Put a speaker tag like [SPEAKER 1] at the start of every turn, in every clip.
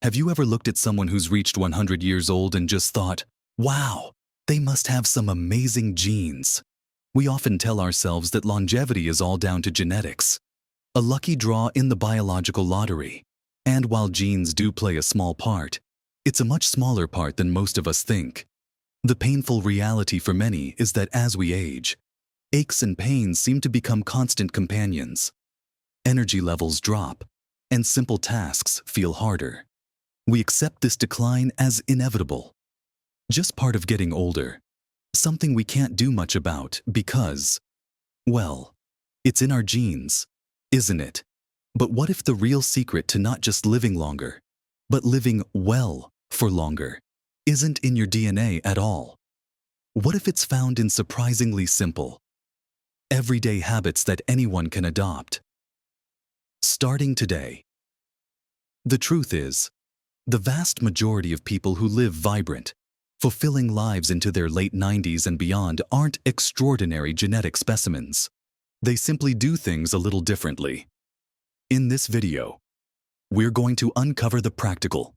[SPEAKER 1] Have you ever looked at someone who's reached 100 years old and just thought, wow, they must have some amazing genes? We often tell ourselves that longevity is all down to genetics, a lucky draw in the biological lottery. And while genes do play a small part, it's a much smaller part than most of us think. The painful reality for many is that as we age, aches and pains seem to become constant companions. Energy levels drop, and simple tasks feel harder. We accept this decline as inevitable, just part of getting older, something we can't do much about because, well, it's in our genes, isn't it? But what if the real secret to not just living longer, but living well for longer, isn't in your DNA at all? What if it's found in surprisingly simple, everyday habits that anyone can adopt? Starting today. The truth is, the vast majority of people who live vibrant, fulfilling lives into their late 90s and beyond aren't extraordinary genetic specimens. They simply do things a little differently. In this video, we're going to uncover the practical,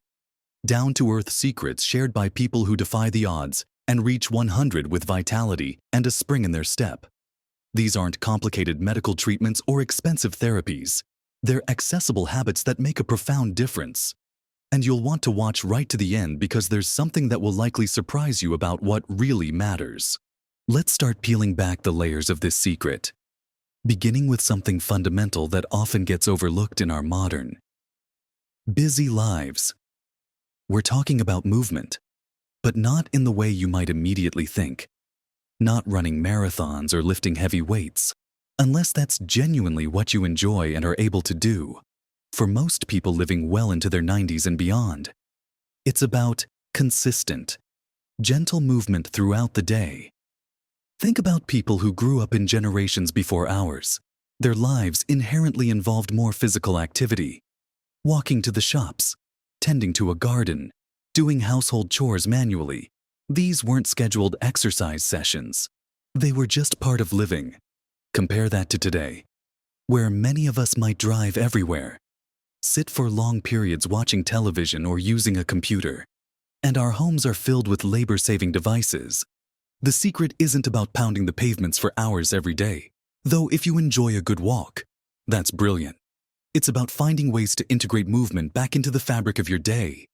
[SPEAKER 1] down-to-earth secrets shared by people who defy the odds and reach 100 with vitality and a spring in their step. These aren't complicated medical treatments or expensive therapies. They're accessible habits that make a profound difference. And you'll want to watch right to the end because there's something that will likely surprise you about what really matters. Let's start peeling back the layers of this secret, beginning with something fundamental that often gets overlooked in our modern, busy lives. We're talking about movement, but not in the way you might immediately think. Not running marathons or lifting heavy weights, unless that's genuinely what you enjoy and are able to do. For most people living well into their 90s and beyond, it's about consistent, gentle movement throughout the day. Think about people who grew up in generations before ours. Their lives inherently involved more physical activity. Walking to the shops, tending to a garden, doing household chores manually. These weren't scheduled exercise sessions. They were just part of living. Compare that to today, where many of us might drive everywhere, sit for long periods watching television or using a computer, and our homes are filled with labor-saving devices. The secret isn't about pounding the pavements for hours every day, though if you enjoy a good walk, that's brilliant. It's about finding ways to integrate movement back into the fabric of your day.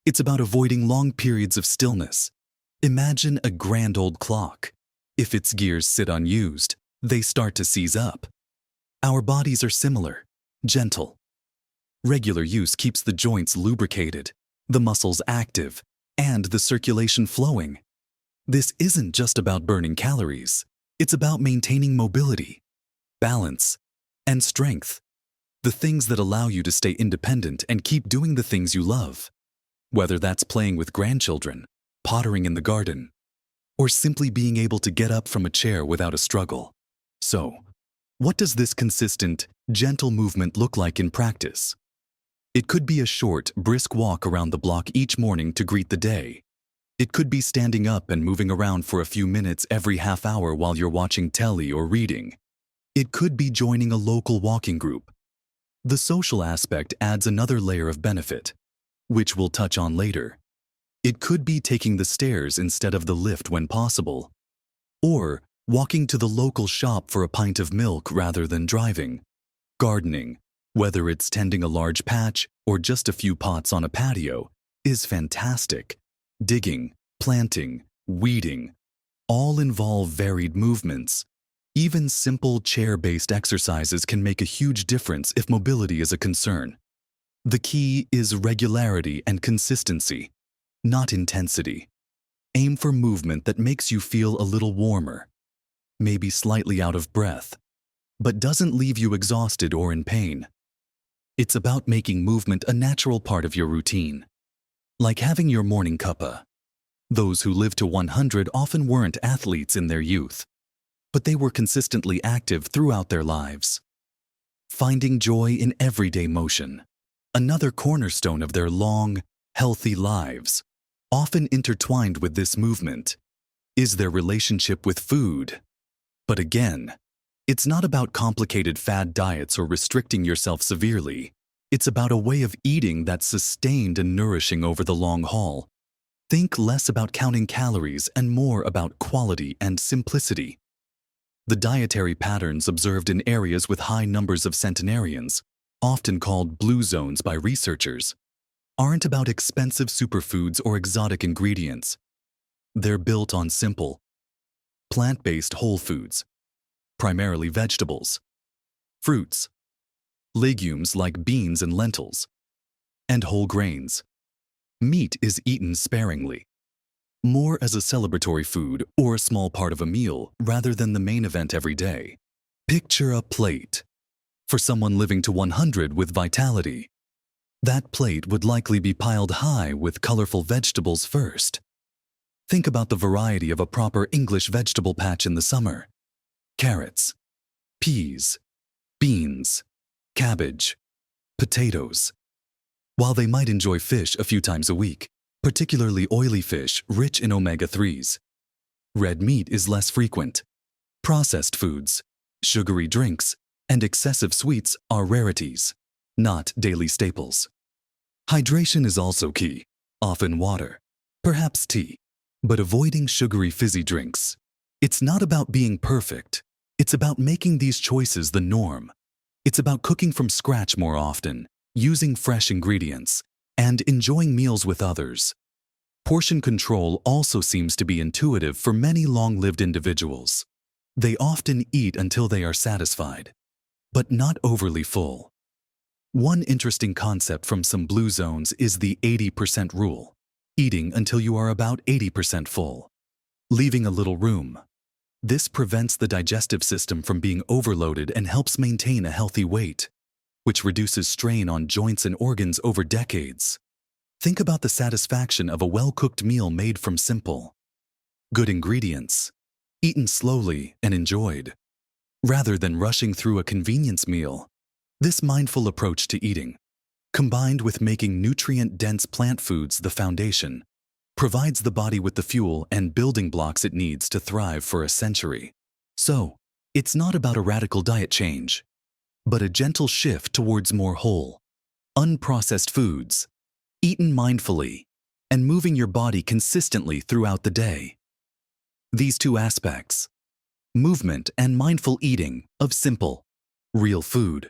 [SPEAKER 1] It's about avoiding long periods of stillness. Imagine a grand old clock. If its gears sit unused, they start to seize up. Our bodies are similar, gentle. Regular use keeps the joints lubricated, the muscles active, and the circulation flowing. This isn't just about burning calories. It's about maintaining mobility, balance, and strength. The things that allow you to stay independent and keep doing the things you love. Whether that's playing with grandchildren, pottering in the garden, or simply being able to get up from a chair without a struggle. So, what does this consistent, gentle movement look like in practice? It could be a short, brisk walk around the block each morning to greet the day. It could be standing up and moving around for a few minutes every half hour while you're watching telly or reading. It could be joining a local walking group. The social aspect adds another layer of benefit, which we'll touch on later. It could be taking the stairs instead of the lift when possible, or walking to the local shop for a pint of milk rather than driving. Gardening, whether it's tending a large patch or just a few pots on a patio, is fantastic. Digging, planting, weeding, all involve varied movements. Even simple chair-based exercises can make a huge difference if mobility is a concern. The key is regularity and consistency, not intensity. Aim for movement that makes you feel a little warmer, maybe slightly out of breath, but doesn't leave you exhausted or in pain. It's about making movement a natural part of your routine, like having your morning cuppa. Those who live to 100 often weren't athletes in their youth, but they were consistently active throughout their lives. Finding joy in everyday motion, another cornerstone of their long, healthy lives, often intertwined with this movement, is their relationship with food. But again, it's not about complicated fad diets or restricting yourself severely. It's about a way of eating that's sustained and nourishing over the long haul. Think less about counting calories and more about quality and simplicity. The dietary patterns observed in areas with high numbers of centenarians, often called blue zones by researchers, aren't about expensive superfoods or exotic ingredients. They're built on simple, plant-based whole foods, primarily vegetables, fruits, legumes like beans and lentils, and whole grains. Meat is eaten sparingly, more as a celebratory food or a small part of a meal rather than the main event every day. Picture a plate. For someone living to 100 with vitality, that plate would likely be piled high with colorful vegetables first. Think about the variety of a proper English vegetable patch in the summer. Carrots, peas, beans, cabbage, potatoes. While they might enjoy fish a few times a week, particularly oily fish rich in omega-3s, red meat is less frequent. Processed foods, sugary drinks, and excessive sweets are rarities, not daily staples. Hydration is also key, often water, perhaps tea, but avoiding sugary fizzy drinks. It's not about being perfect. It's about making these choices the norm. It's about cooking from scratch more often, using fresh ingredients, and enjoying meals with others. Portion control also seems to be intuitive for many long-lived individuals. They often eat until they are satisfied, but not overly full. One interesting concept from some blue zones is the 80% rule, eating until you are about 80% full, leaving a little room. This prevents the digestive system from being overloaded and helps maintain a healthy weight, which reduces strain on joints and organs over decades. Think about the satisfaction of a well-cooked meal made from simple, good ingredients, eaten slowly and enjoyed, rather than rushing through a convenience meal. This mindful approach to eating, combined with making nutrient-dense plant foods the foundation, provides the body with the fuel and building blocks it needs to thrive for a century. So, it's not about a radical diet change, but a gentle shift towards more whole, unprocessed foods, eaten mindfully, and moving your body consistently throughout the day. These two aspects, movement and mindful eating of simple, real food,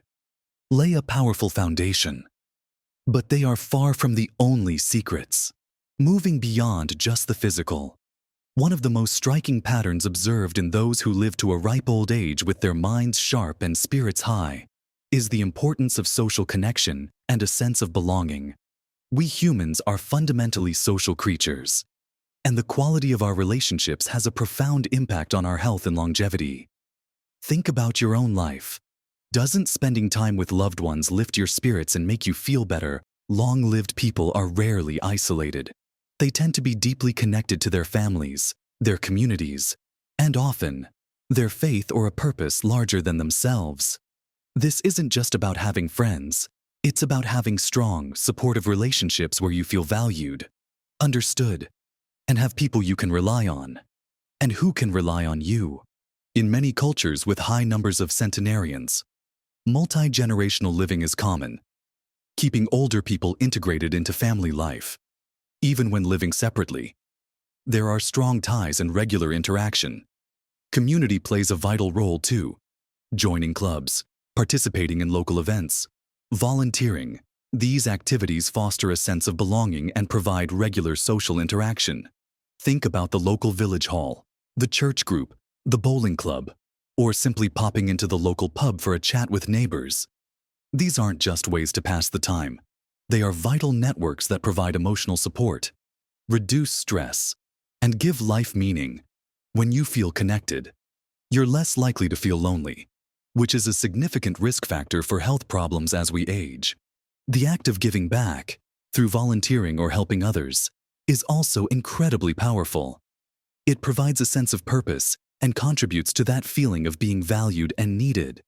[SPEAKER 1] lay a powerful foundation. But they are far from the only secrets. Moving beyond just the physical, one of the most striking patterns observed in those who live to a ripe old age with their minds sharp and spirits high is the importance of social connection and a sense of belonging. We humans are fundamentally social creatures, and the quality of our relationships has a profound impact on our health and longevity. Think about your own life. Doesn't spending time with loved ones lift your spirits and make you feel better? Long-lived people are rarely isolated. They tend to be deeply connected to their families, their communities, and often, their faith or a purpose larger than themselves. This isn't just about having friends. It's about having strong, supportive relationships where you feel valued, understood, and have people you can rely on, and who can rely on you. In many cultures with high numbers of centenarians, multi-generational living is common, keeping older people integrated into family life. Even when living separately, there are strong ties and regular interaction. Community plays a vital role too. Joining clubs, participating in local events, volunteering. These activities foster a sense of belonging and provide regular social interaction. Think about the local village hall, the church group, the bowling club, or simply popping into the local pub for a chat with neighbors. These aren't just ways to pass the time. They are vital networks that provide emotional support, reduce stress, and give life meaning. When you feel connected, you're less likely to feel lonely, which is a significant risk factor for health problems as we age. The act of giving back, through volunteering or helping others, is also incredibly powerful. It provides a sense of purpose and contributes to that feeling of being valued and needed.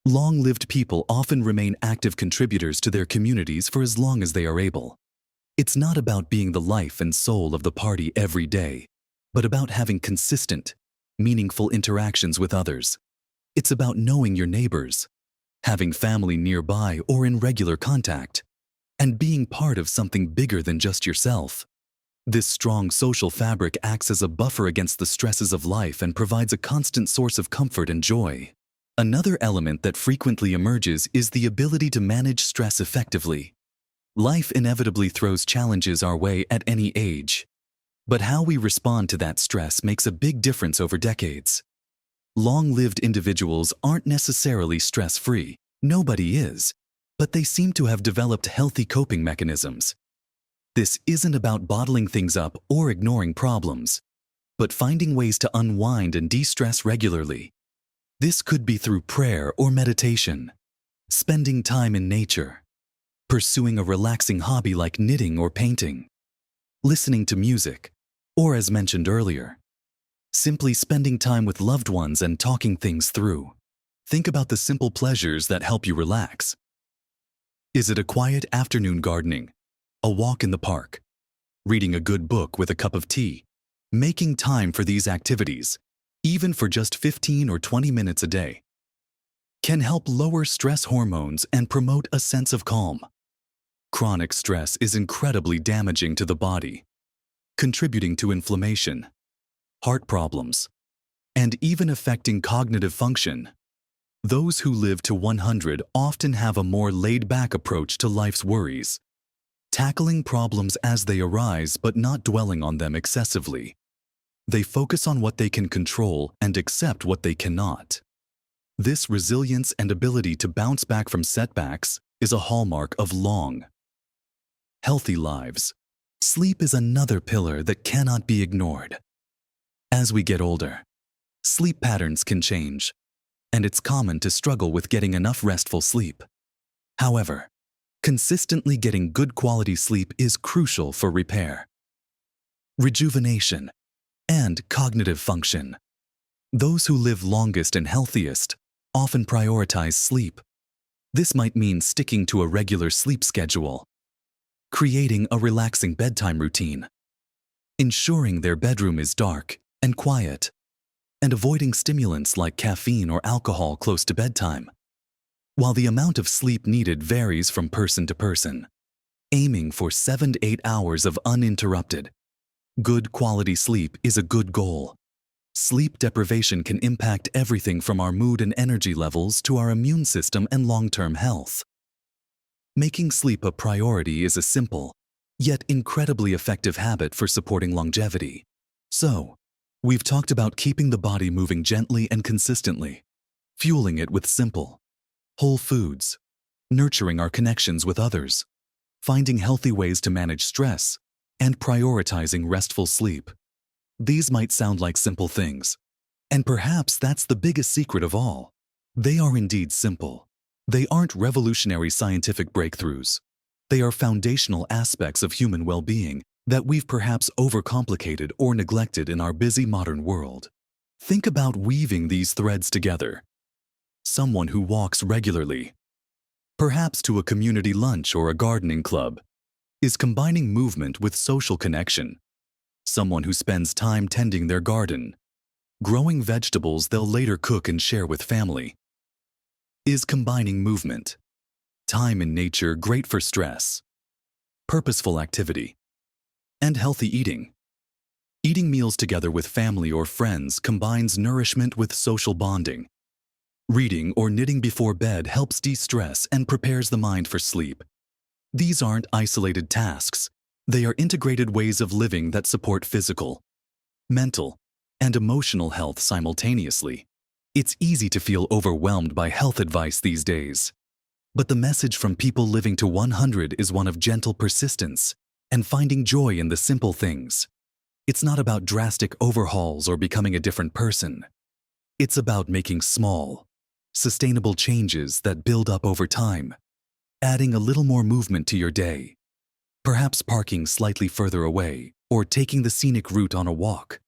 [SPEAKER 1] Long-lived people often remain active contributors to their communities for as long as they are able. It's not about being the life and soul of the party every day, but about having consistent, meaningful interactions with others. It's about knowing your neighbors, having family nearby or in regular contact, and being part of something bigger than just yourself. This strong social fabric acts as a buffer against the stresses of life and provides a constant source of comfort and joy. Another element that frequently emerges is the ability to manage stress effectively. Life inevitably throws challenges our way at any age. But how we respond to that stress makes a big difference over decades. Long-lived individuals aren't necessarily stress-free. Nobody is. But they seem to have developed healthy coping mechanisms. This isn't about bottling things up or ignoring problems, but finding ways to unwind and de-stress regularly. This could be through prayer or meditation, spending time in nature, pursuing a relaxing hobby like knitting or painting, listening to music, or as mentioned earlier, simply spending time with loved ones and talking things through. Think about the simple pleasures that help you relax. Is it a quiet afternoon gardening, a walk in the park, reading a good book with a cup of tea? Making time for these activities, even for just 15 or 20 minutes a day, can help lower stress hormones and promote a sense of calm. Chronic stress is incredibly damaging to the body, contributing to inflammation, heart problems, and even affecting cognitive function. Those who live to 100 often have a more laid-back approach to life's worries, tackling problems as they arise but not dwelling on them excessively. They focus on what they can control and accept what they cannot. This resilience and ability to bounce back from setbacks is a hallmark of long, healthy lives. Sleep is another pillar that cannot be ignored. As we get older, sleep patterns can change, and it's common to struggle with getting enough restful sleep. However, consistently getting good quality sleep is crucial for repair, rejuvenation, and cognitive function. Those who live longest and healthiest often prioritize sleep. This might mean sticking to a regular sleep schedule, creating a relaxing bedtime routine, ensuring their bedroom is dark and quiet, and avoiding stimulants like caffeine or alcohol close to bedtime. While the amount of sleep needed varies from person to person, aiming for 7 to 8 hours of uninterrupted, good quality sleep is a good goal. Sleep deprivation can impact everything from our mood and energy levels to our immune system and long-term health. Making sleep a priority is a simple, yet incredibly effective habit for supporting longevity. So, we've talked about keeping the body moving gently and consistently, fueling it with simple, whole foods, nurturing our connections with others, finding healthy ways to manage stress, and prioritizing restful sleep. These might sound like simple things, and perhaps that's the biggest secret of all. They are indeed simple. They aren't revolutionary scientific breakthroughs. They are foundational aspects of human well-being that we've perhaps overcomplicated or neglected in our busy modern world. Think about weaving these threads together. Someone who walks regularly, perhaps to a community lunch or a gardening club, is combining movement with social connection. Someone who spends time tending their garden, growing vegetables they'll later cook and share with family, is combining movement, time in nature great for stress, purposeful activity, and healthy eating. Eating meals together with family or friends combines nourishment with social bonding. Reading or knitting before bed helps de-stress and prepares the mind for sleep. These aren't isolated tasks. They are integrated ways of living that support physical, mental, and emotional health simultaneously. It's easy to feel overwhelmed by health advice these days. But the message from people living to 100 is one of gentle persistence and finding joy in the simple things. It's not about drastic overhauls or becoming a different person. It's about making small, sustainable changes that build up over time, adding a little more movement to your day, perhaps parking slightly further away or taking the scenic route on a walk,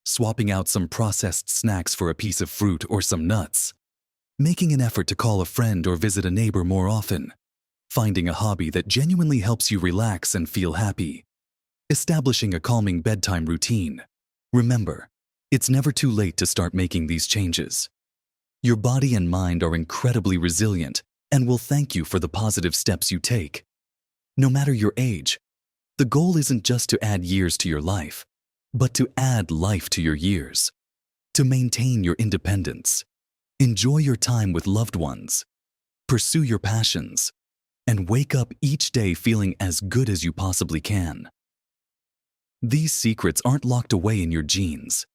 [SPEAKER 1] swapping out some processed snacks for a piece of fruit or some nuts, making an effort to call a friend or visit a neighbor more often, finding a hobby that genuinely helps you relax and feel happy, establishing a calming bedtime routine. Remember, it's never too late to start making these changes. Your body and mind are incredibly resilient and will thank you for the positive steps you take. No matter your age, the goal isn't just to add years to your life, but to add life to your years, to maintain your independence, enjoy your time with loved ones, pursue your passions, and wake up each day feeling as good as you possibly can. These secrets aren't locked away in your genes.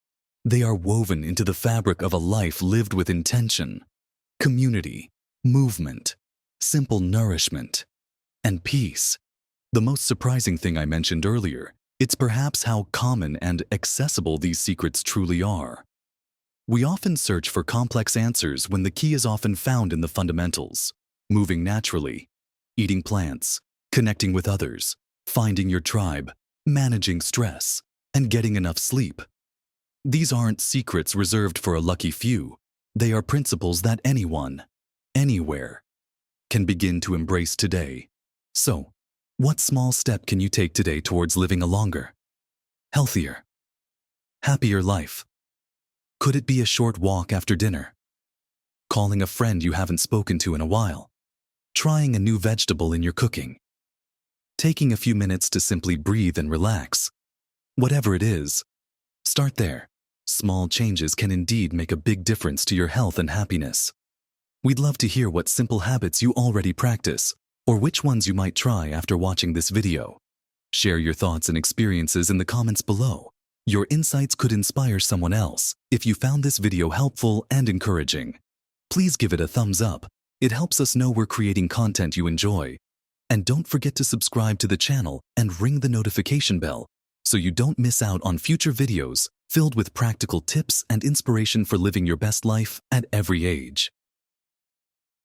[SPEAKER 1] They are woven into the fabric of a life lived with intention, community, movement, simple nourishment, and peace. The most surprising thing I mentioned earlier, it's perhaps how common and accessible these secrets truly are. We often search for complex answers when the key is often found in the fundamentals: moving naturally, eating plants, connecting with others, finding your tribe, managing stress, and getting enough sleep. These aren't secrets reserved for a lucky few. They are principles that anyone, anywhere, can begin to embrace today. So, what small step can you take today towards living a longer, healthier, happier life? Could it be a short walk after dinner? Calling a friend you haven't spoken to in a while? Trying a new vegetable in your cooking? Taking a few minutes to simply breathe and relax? Whatever it is, start there. Small changes can indeed make a big difference to your health and happiness. We'd love to hear what simple habits you already practice, or which ones you might try after watching this video. Share your thoughts and experiences in the comments below. Your insights could inspire someone else. If you found this video helpful and encouraging, please give it a thumbs up. It helps us know we're creating content you enjoy. And don't forget to subscribe to the channel and ring the notification bell so you don't miss out on future videos filled with practical tips and inspiration for living your best life at every age.